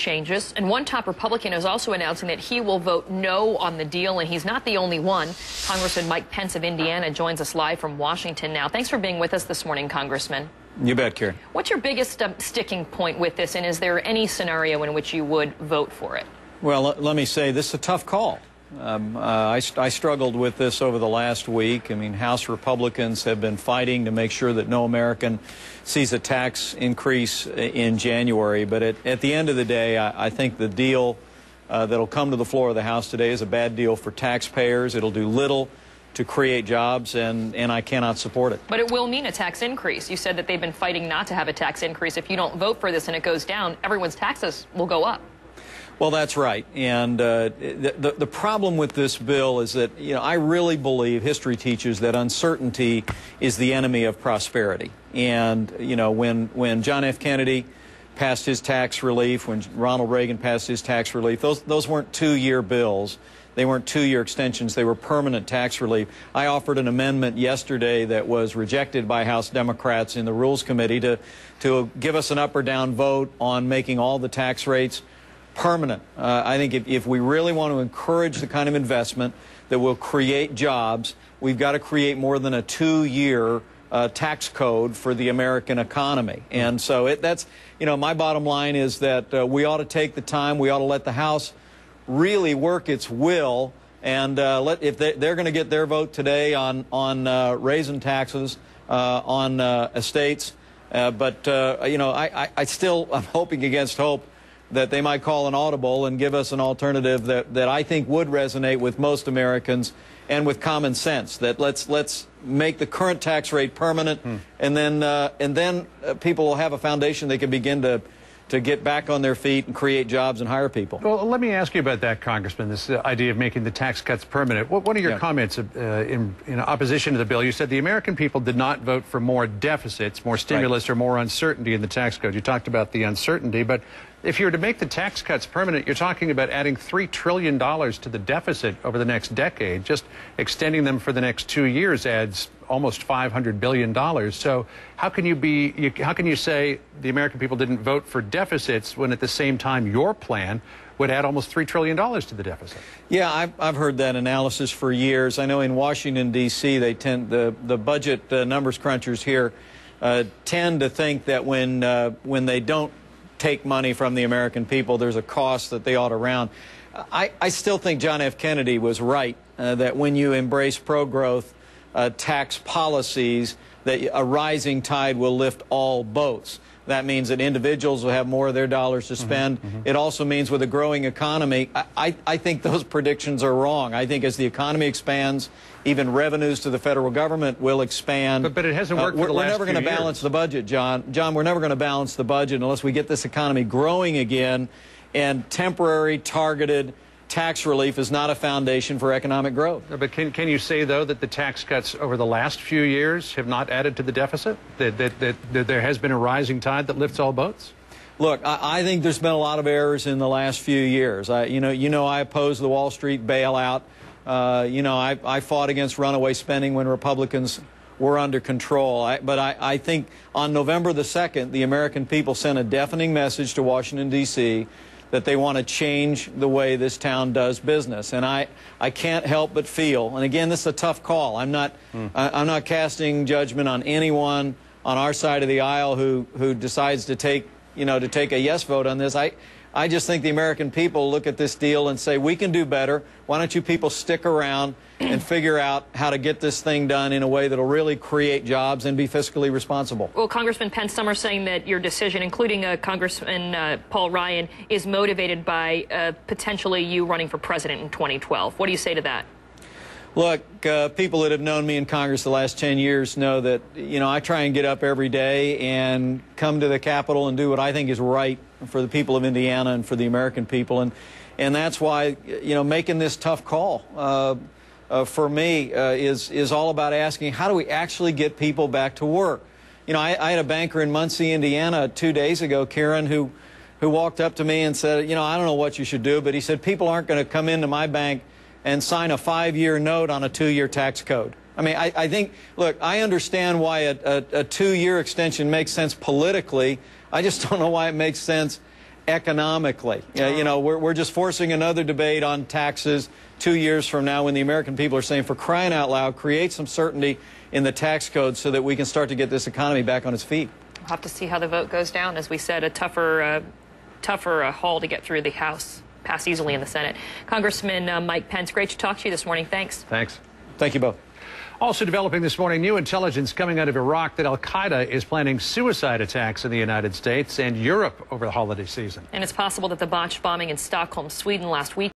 changes. And one top Republican is also announcing that he will vote no on the deal, and he's not the only one. Congressman Mike Pence of Indiana joins us live from Washington now. Thanks for being with us this morning, Congressman. You bet, Karen. What's your biggest sticking point with this, and is there any scenario in which you would vote for it? Well, let me say this is a tough call. I struggled with this over the last week. I mean, House Republicans have been fighting to make sure that no American sees a tax increase in January. But at the end of the day, I think the deal that'll come to the floor of the House today is a bad deal for taxpayers. It'll do little to create jobs, and I cannot support it. But it will mean a tax increase. You said that they've been fighting not to have a tax increase. If you don't vote for this and it goes down, everyone's taxes will go up. Well, that's right. And the problem with this bill is that, I really believe history teaches that uncertainty is the enemy of prosperity. And, when John F. Kennedy passed his tax relief, when Ronald Reagan passed his tax relief, those weren't two-year bills. They weren't two-year extensions. They were permanent tax relief. I offered an amendment yesterday that was rejected by House Democrats in the Rules Committee to give us an up or down vote on making all the tax rates permanent. I think if we really want to encourage the kind of investment that will create jobs, we've got to create more than a two-year tax code for the American economy. And so that's, my bottom line is that we ought to take the time, we ought to let the House really work its will, and if they're going to get their vote today on raising taxes on estates, but I'm hoping against hope that they might call an audible and give us an alternative that I think would resonate with most Americans and with common sense. That let's make the current tax rate permanent, and then people will have a foundation they can begin to get back on their feet and create jobs and hire people. Well, let me ask you about that, Congressman, this idea of making the tax cuts permanent. What are your comments in opposition to the bill? You said the American people did not vote for more deficits, more stimulus, or more uncertainty in the tax code. You talked about the uncertainty, but if you were to make the tax cuts permanent, you're talking about adding $3 trillion to the deficit over the next decade. Just extending them for the next 2 years adds almost $500 billion. So how can you say the American people didn't vote for deficits when at the same time your plan would add almost $3 trillion to the deficit? Yeah, I've heard that analysis for years. I know in Washington, D.C., the budget numbers crunchers here tend to think that when they don't take money from the American people, there's a cost that they ought to round. I still think John F. Kennedy was right that when you embrace pro-growth tax policies, that a rising tide will lift all boats. That means that individuals will have more of their dollars to spend. It also means with a growing economy, I think those predictions are wrong. I think as the economy expands, even revenues to the federal government will expand. But it hasn't worked for the last few years. We're never going to balance the budget, John. John, we're never going to balance the budget unless we get this economy growing again, and temporary, targeted tax relief is not a foundation for economic growth. But can you say, though, that the tax cuts over the last few years have not added to the deficit? That there has been a rising tide that lifts all boats? Look, I think there's been a lot of errors in the last few years. I opposed the Wall Street bailout. I fought against runaway spending when Republicans were under control. But I think on November the 2nd, the American people sent a deafening message to Washington, D.C., that they want to change the way this town does business. And I can't help but feel, and again, this is a tough call. I'm not casting judgment on anyone on our side of the aisle who decides to take a yes vote on this. I just think the American people look at this deal and say, we can do better. Why don't you people stick around and figure out how to get this thing done in a way that will really create jobs and be fiscally responsible? Well, Congressman Pence, some are saying that your decision, including Congressman Paul Ryan, is motivated by potentially you running for president in 2012. What do you say to that? Look, people that have known me in Congress the last 10 years know that, I try and get up every day and come to the Capitol and do what I think is right for the people of Indiana and for the American people. And that's why, making this tough call for me is all about asking, how do we actually get people back to work? I had a banker in Muncie, Indiana 2 days ago, Karen, who walked up to me and said, I don't know what you should do, but he said, people aren't going to come into my bank and sign a 5-year note on a 2-year tax code. I mean, I think, look, I understand why a 2-year extension makes sense politically. I just don't know why it makes sense economically. You know, we're just forcing another debate on taxes 2 years from now when the American people are saying, for crying out loud, create some certainty in the tax code so that we can start to get this economy back on its feet. We'll have to see how the vote goes down. As we said, a tougher haul to get through the House, pass easily in the Senate. Congressman Mike Pence, great to talk to you this morning. Thanks. Thanks. Thank you both. Also developing this morning, new intelligence coming out of Iraq that al-Qaeda is planning suicide attacks in the United States and Europe over the holiday season. And it's possible that the botched bombing in Stockholm, Sweden last week